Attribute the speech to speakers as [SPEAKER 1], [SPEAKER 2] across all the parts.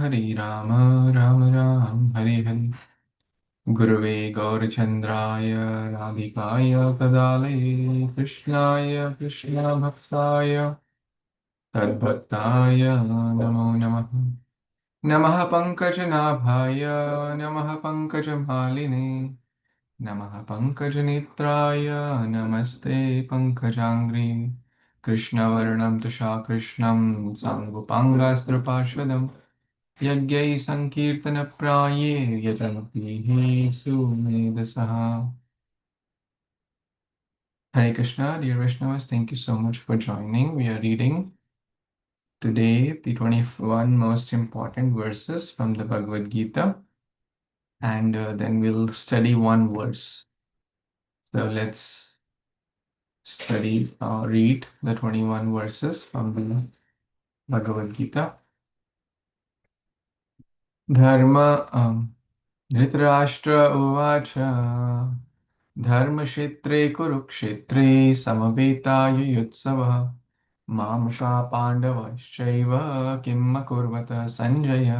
[SPEAKER 1] हरे राम राम राम हरे हरे। गुरुवे गौरचन्द्राय राधिकाय तदालये कृष्णाय कृष्णभक्ताय तद्भक्ताय नमो नमः। नमः पङ्कजनाभाय नमः पङ्कजमालिने नमः पङ्कजनेत्राय नमस्ते पङ्कजाङ्घ्रि। कृष्णवर्णं तुषाकृष्णं साङ्गपाङ्गास्त्रपार्श्वदम् यज्ञैः सङ्कीर्तनप्राये यजन्ति सुमेधसः। Hare Krishna, dear Vaishnavas, thank you so much for joining. We are reading today the 21 most important verses from the Bhagavad Gita, and then we'll study one verse. So let's read the 21 verses from the Bhagavad Gita. Dharma Dhritarashtra Uvacha धर्मक्षेत्रे कुरुक्षेत्रे समवेतायुयुत्सवः मामका पाण्डवश्चैव किम् अकुर्वत सञ्जय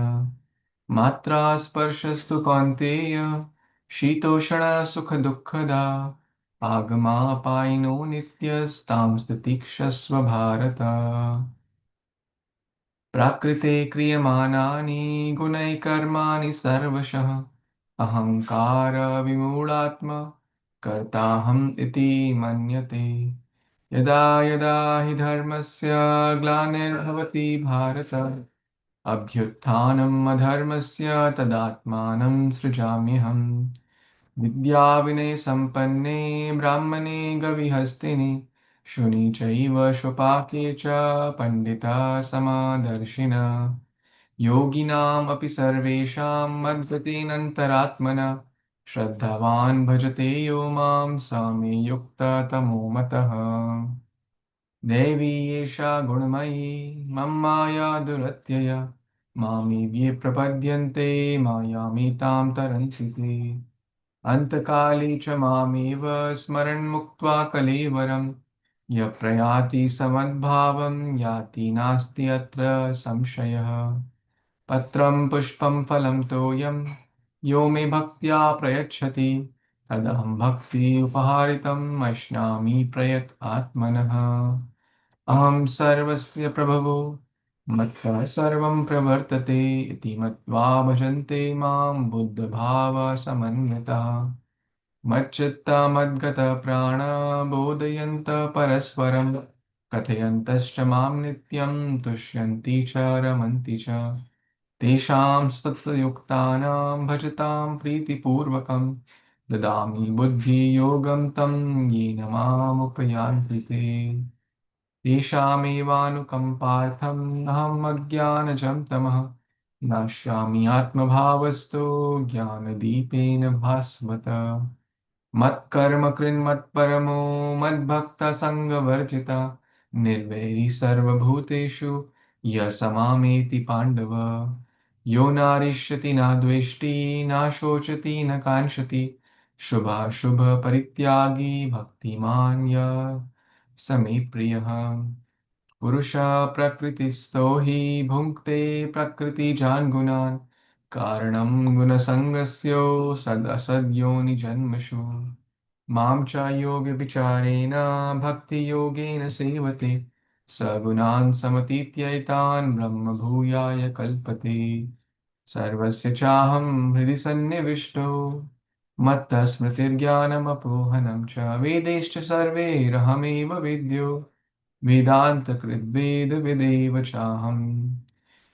[SPEAKER 1] मात्रा स्पर्शस्तु कौन्तेय शीतोष्णसुखदुःखदा आगमापायिनो नित्यस्तां स्थितिक्षस्व भारत। प्राकृते क्रियमाणानि गुणैकर्माणि सर्वशः अहङ्कारविमूढात्मा कर्ताहम् इति मन्यते। यदा यदा हि धर्मस्य ग्लानिर्भवति भारत अभ्युत्थानम् अधर्मस्य तदात्मानं सृजाम्यहम्। विद्याविनयसम्पन्ने ब्राह्मणे गविहस्तिनि शुनि चैव स्वपाके च पण्डिताः समादर्शिनः योगिनाम् अपि सर्वेषां मद्गतेनन्तरात्मना श्रद्धावान् भजते यो मां स मे युक्ततमो मतः। देवी एषा गुणमयी मम माया दुरत्यया मामेव्ये प्रपद्यन्ते मायामेतां तरन्ति ते। अन्तकाले च मामेव स्मरन् मुक्त्वा कलेवरं यः प्रयाति समद्भावं याति नास्ति अत्र संशयः। पत्रं पुष्पं फलं तोयं यो मे भक्त्या प्रयच्छति तदहं भक्ति उपहारितम् अश्नामि प्रयत आत्मनः। अहं सर्वस्य प्रभवो मत्तः सर्वं प्रवर्तते इति मत्वा भजन्ते मां बुद्धभावसमन्वितः। मच्चित्ता मद्गतप्राणा बोधयन्तः परस्परं कथयन्तश्च मां नित्यं तुष्यन्ति च रमन्ति च। तेषां सततयुक्तानां भजतां प्रीतिपूर्वकं ददामि बुद्धियोगं तं येन मामुपयान्ति ते। तेषामेवानुकम्पार्थम् अहम् अज्ञानजं तमः नश्यामि आत्मभावस्तु ज्ञानदीपेन भास्वत। मत्कर्म कृन्मत्परमो मद्भक्तसङ्गवर्जिता निर्वैरी सर्वभूतेषु यः स मामेति पाण्डव। यो नारिष्यति न द्वेष्टि न शोचति न काङ्क्षति शुभाशुभपरित्यागी भक्तिमान् यः स मे प्रियः। पुरुषः प्रकृतिस्थो हि भुङ्क्ते प्रकृतिजान् गुणान् कारणं गुणसङ्गस्य सदसद्योनिजन्मसु मां च यो व्यभिचारेण भक्तियोगेन सेवते सगुणान् समतीत्यैतान् ब्रह्मभूयाय कल्पते। सर्वस्य चाहं हृदि सन्निविष्टो मत्तः स्मृतिर्ज्ञानमपोहनं च वेदैश्च सर्वैरहमेव विद्यो वेदान्तकृद्वेदविदेव चाहम्।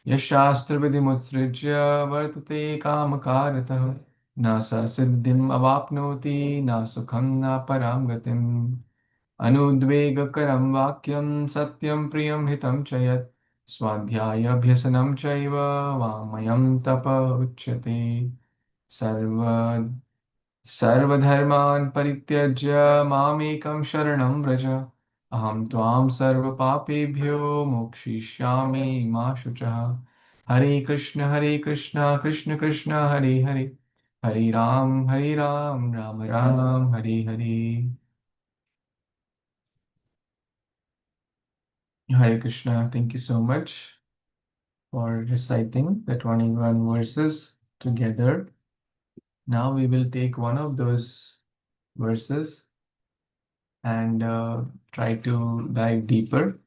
[SPEAKER 1] यशास्त्रविधिमुत्सृज्य वर्तते कामकारतः न स सिद्धिम् अवाप्नोति न सुखं न परां गतिम्। अनुद्वेगकरं वाक्यं सत्यं प्रियं हितं च यत् स्वाध्यायाभ्यसनं चैव वाङ्मयं तप उच्यते। सर्व सर्वधर्मान् परित्यज्य मामेकं शरणं व्रज अहं त्वां सर्वपापेभ्यो मोक्षयिष्यामि मा शुचः। हरे Krishna Krishna Krishna Hare Hare Hare Ram Ram Ram Hare Hare. Hare Krishna, thank you so much. for reciting the 21 verses together. Now we will take one of those verses and try to dive deeper.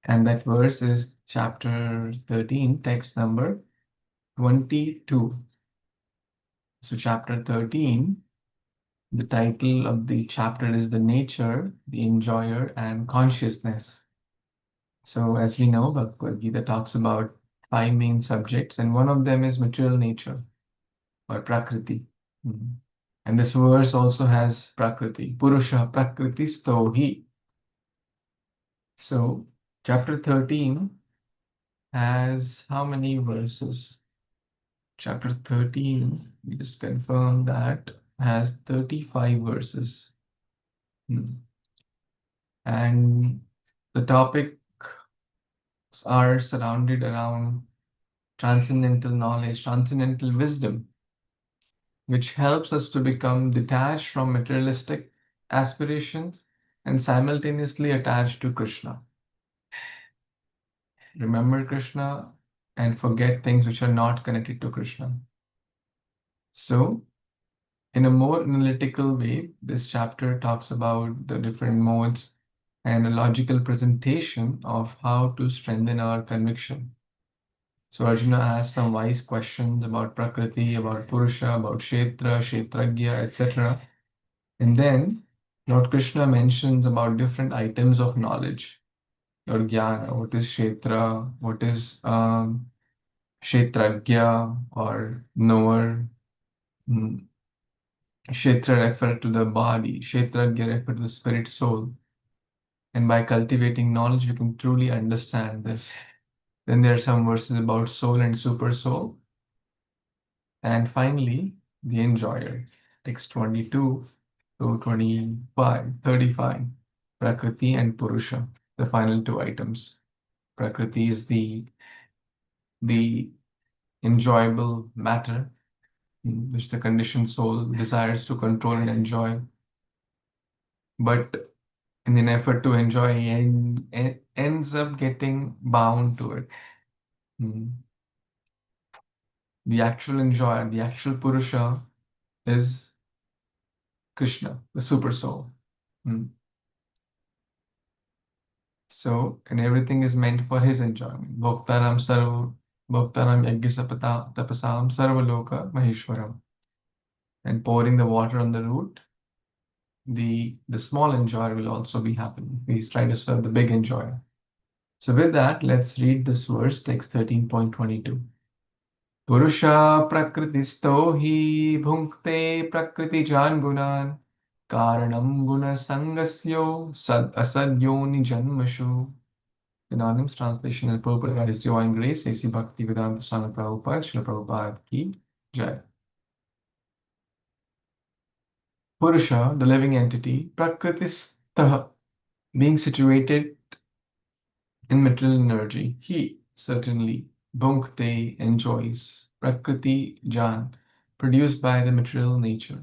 [SPEAKER 1] And that verse is chapter 13, text number 22. So, chapter 13, the title of the chapter is The Nature, the Enjoyer, and Consciousness. So, as we know, Bhagavad Gita talks about five main subjects, and one of them is material nature or Prakriti. Mhm. And this verse also has Prakriti, Purusha Prakriti Stohi. So, chapter 13 has how many verses? Chapter 13, we just confirm that has 35 verses. Hmm. And the topics are surrounded around transcendental knowledge, transcendental wisdom, which helps us to become detached from materialistic aspirations and simultaneously attached to Krishna. Remember Krishna and forget things which are not connected to Krishna. So, in a more analytical way, this chapter talks about the different modes and a logical presentation of how to strengthen our conviction. So Arjuna asks some wise questions about Prakriti, about Purusha, about Kshetra, Kshetragya, etc. And then Lord Krishna mentions about different items of knowledge or jnana. What is Kshetra? What is Kshetragya or knower? Mm, Kshetra refer to the body, Kshetragya refer to the spirit soul. And by cultivating knowledge, we can truly understand this. Then there are some verses about soul and super soul. And finally, the enjoyer, text 22 to 25, 35, Prakriti and Purusha, the final two items. Prakriti is the enjoyable matter, which the conditioned soul desires to control and enjoy. But in an effort to enjoy, he ends up getting bound to it. Mm. The actual enjoyer, the actual Purusha is Krishna, the super soul. Mm. So, and everything is meant for his enjoyment. Bhoktaram yajna tapasam sarvaloka maheshwaram. And pouring the water on the root, the small enjoyer will also be happening. He's trying to serve the big enjoyer. So with that, let's read this verse, text 13.22. Purusha prakritisto hi bhunkte prakritijan gunan karanam guna sangasyo sad asadyoni janmashu. Synonyms, translation, and purport by His Divine Grace, A.C. Bhaktivedanta Swami Prabhupada, Srila Prabhupada Ki Jai. Purusha, the living entity, Prakritistaha, being situated in material energy, he certainly, Bhunkte, enjoys, Prakriti Jan, produced by the material nature,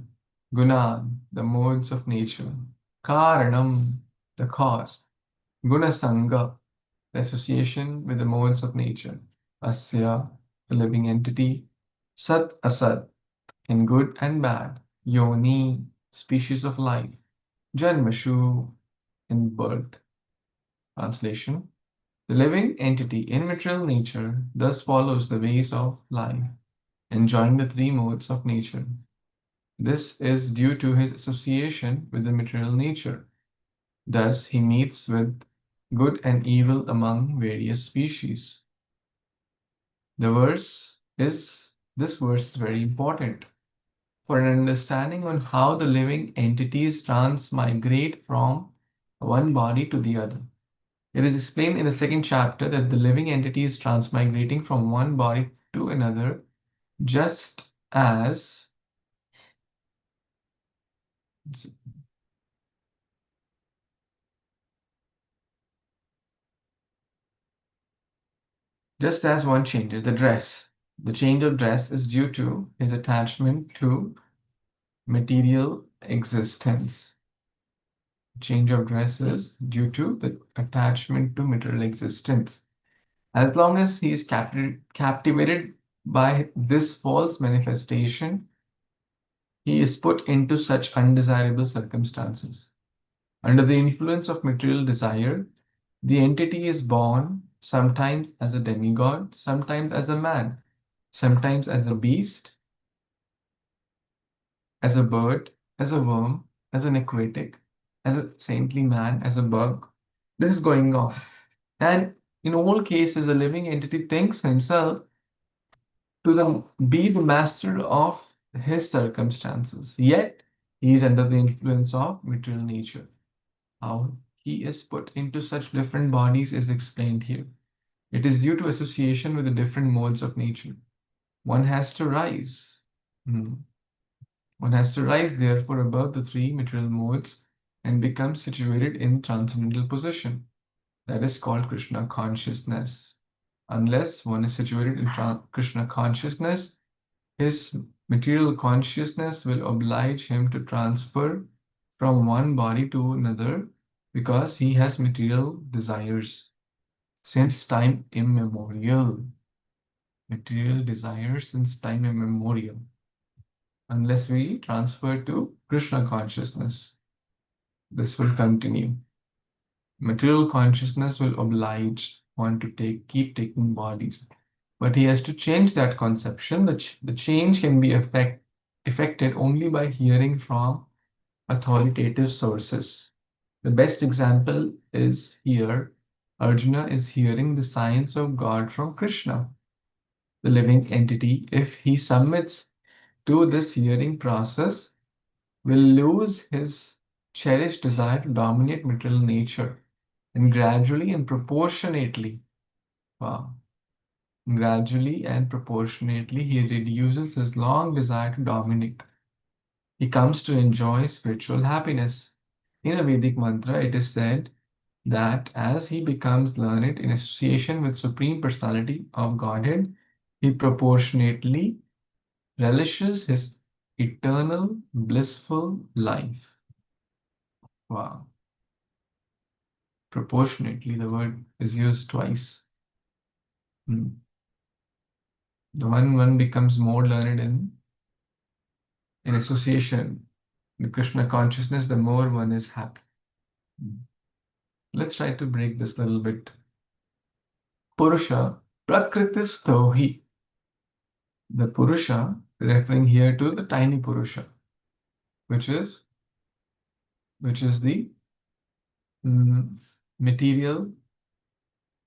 [SPEAKER 1] Gunan, the modes of nature, Karanam, the cause, Gunasanga, the association with the modes of nature, Asya, the living entity, Sat Asat, in good and bad, Yoni, species of life, Janmashu, in birth. Translation: the living entity in material nature thus follows the ways of life, enjoying the three modes of nature. This is due to his association with the material nature. Thus, he meets with good and evil among various species. This verse is very important for an understanding on how the living entities transmigrate from one body to the other. It is explained in the second chapter that the living entity is transmigrating from one body to another, just as one changes the dress. The change of dress is due to his attachment to material existence. Change of dress is due to the attachment to material existence. As long as he is captivated by this false manifestation, he is put into such undesirable circumstances. Under the influence of material desire, the entity is born sometimes as a demigod, sometimes as a man, sometimes as a beast, as a bird, as a worm, as an aquatic, as a saintly man, as a bug. This is going on. And in all cases, a living entity thinks himself be the master of his circumstances. Yet, he is under the influence of material nature. How he is put into such different bodies is explained here. It is due to association with the different modes of nature. One has to rise. Hmm. One has to rise, therefore, above the three material modes and become situated in transcendental position. That is called Krishna consciousness. Unless one is situated in Krishna consciousness, his material consciousness will oblige him to transfer from one body to another because he has material desires since time immemorial. Material desires since time immemorial. Unless we transfer to Krishna consciousness, this will continue. Material consciousness will oblige one to keep taking bodies, but he has to change that conception. The change can be effected only by hearing from authoritative sources. The best example is here. Arjuna is hearing the science of God from Krishna, the living entity. If he submits to this hearing process, will lose his cherished desire to dominate material nature, and gradually and proportionately, wow, gradually and proportionately, he reduces his long desire to dominate. He comes to enjoy spiritual happiness. In a Vedic mantra, it is said that as he becomes learned in association with Supreme Personality of Godhead, he proportionately relishes his eternal blissful life. Wow. Proportionately, the word is used twice. Hmm. The one becomes more learned in association with Krishna consciousness, the more one is happy. Hmm. Let's try to break this little bit. Purusha, Prakritisto hi. The Purusha, referring here to the tiny Purusha, which is the material,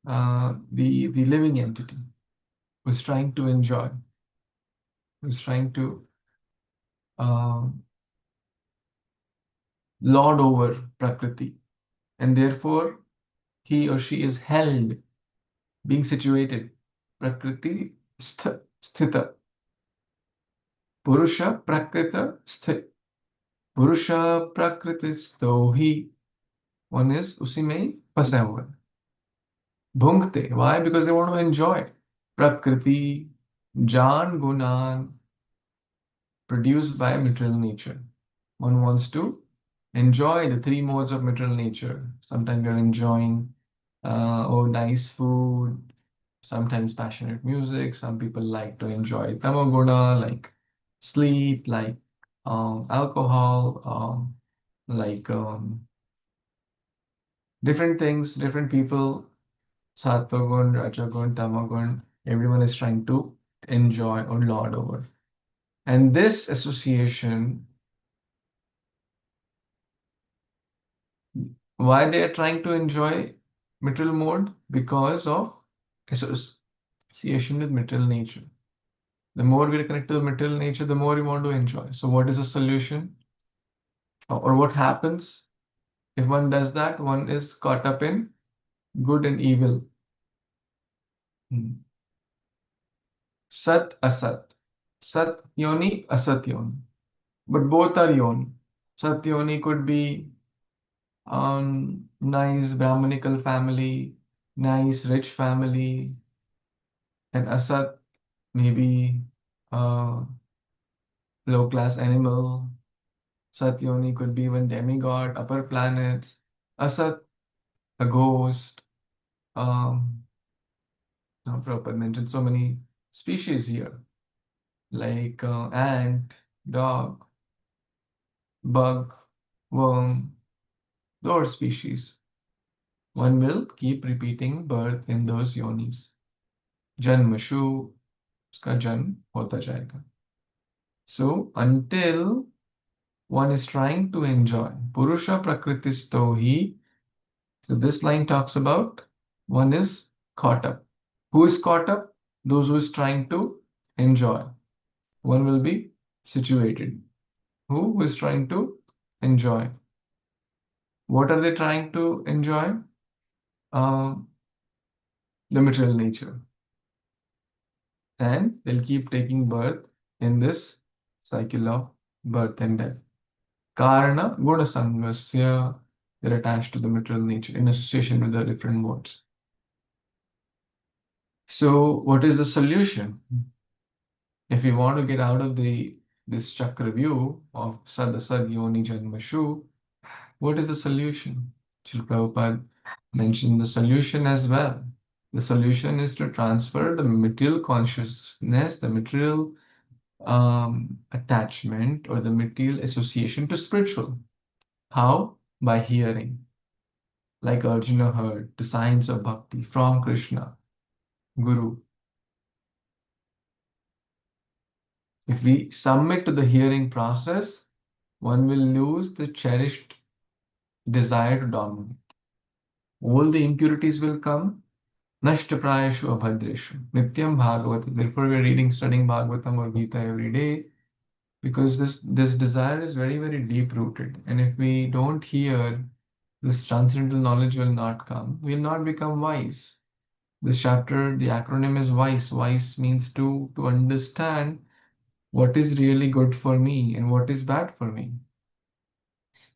[SPEAKER 1] the living entity, who's trying to enjoy, who's trying to uh, lord over Prakriti, and therefore he or she is held, being situated. Prakriti sthita. Purusha prakrita sthit. Purusha prakriti stho hi. One is उसी में ही फंसा हुआ है. भुंगते. Why? Because they want to enjoy. Prakriti, Jan Gunan, produced by material nature. One wants to enjoy the three modes of material nature. Sometimes you're enjoying nice food, sometimes passionate music. Some people like to enjoy tamaguna, like sleep, like alcohol, like different things, different people, sattvagun, rajagun, tamagun. Everyone is trying to enjoy or lord over. And this association, why they are trying to enjoy material mode? Because of association with material nature. The more we connect to the material nature, the more we want to enjoy. So what is the solution? Or what happens if one does that? One is caught up in good and evil. Hmm. Sat, asat. Sat yoni, asat yoni. But both are yoni. Sat yoni could be nice Brahmanical family, nice rich family, and asat maybe a low class animal. Satyoni could be even demigod, upper planets. Asat, a ghost. Um, Now, Prabhupada mentioned so many species here, like ant, dog, bug, worm, those species. One will keep repeating birth in those yonis. Janmashu, uska janm hota jayega. So until one is trying to enjoy Purusha Prakritisto hi. So this line talks about one is caught up. Who is caught up? Those who is trying to enjoy. One will be situated. Who is trying to enjoy? What are they trying to enjoy? Um, the material nature. And they'll keep taking birth in this cycle of birth and death. Karana Guna Sangasya, they're attached to the material nature in association with the different modes. So, what is the solution? If we want to get out of this chakra view of Sadasad Yoni Janmashu, what is the solution? Srila Prabhupada mentioned the solution as well. The solution is to transfer the material consciousness, the material attachment, or the material association to spiritual. How? By hearing, like Arjuna heard the science of bhakti from Krishna, Guru. If we submit to the hearing process, one will lose the cherished desire to dominate. All the impurities will come. Nashtaprayashu abhadreshu. Nityam Bhagavata. Therefore, we are reading, studying Bhagavatam or Gita every day because this desire is very, very deep rooted. And if we don't hear, this transcendental knowledge will not come. We will not become wise. This chapter, the acronym is WISE. WISE means to understand what is really good for me and what is bad for me.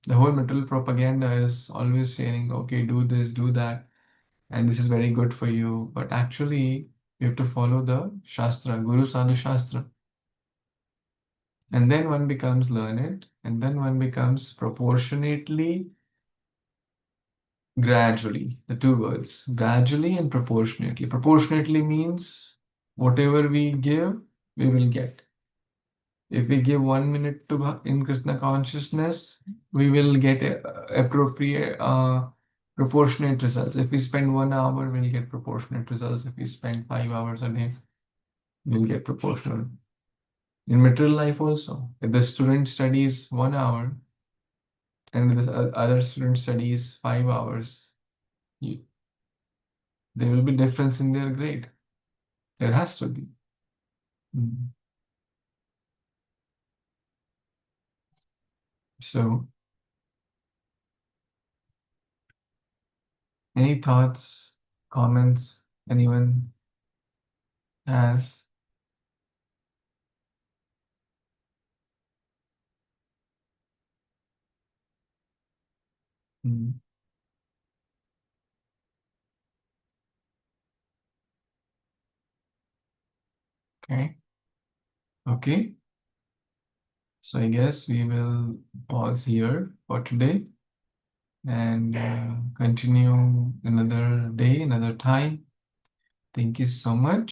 [SPEAKER 1] The whole material propaganda is always saying, okay, do this, do that, and this is very good for you. But actually, you have to follow the Shastra, Guru Sadhu Shastra. And then one becomes learned, and then one becomes proportionately, gradually, the two words, gradually and proportionately. Proportionately means whatever we give, we will get. If we give 1 minute to in Krishna consciousness, we will get appropriate, proportionate results. If we spend 1 hour, we'll get proportionate results. If we spend 5 hours a day, we'll get proportional. In material life also, if the student studies 1 hour and the other student studies 5 hours, there will be difference in their grade. There has to be. Mm. So, any thoughts, comments, anyone has? Mm. Okay. Okay. So I guess we will pause here for today and continue another day, another time. Thank you so much.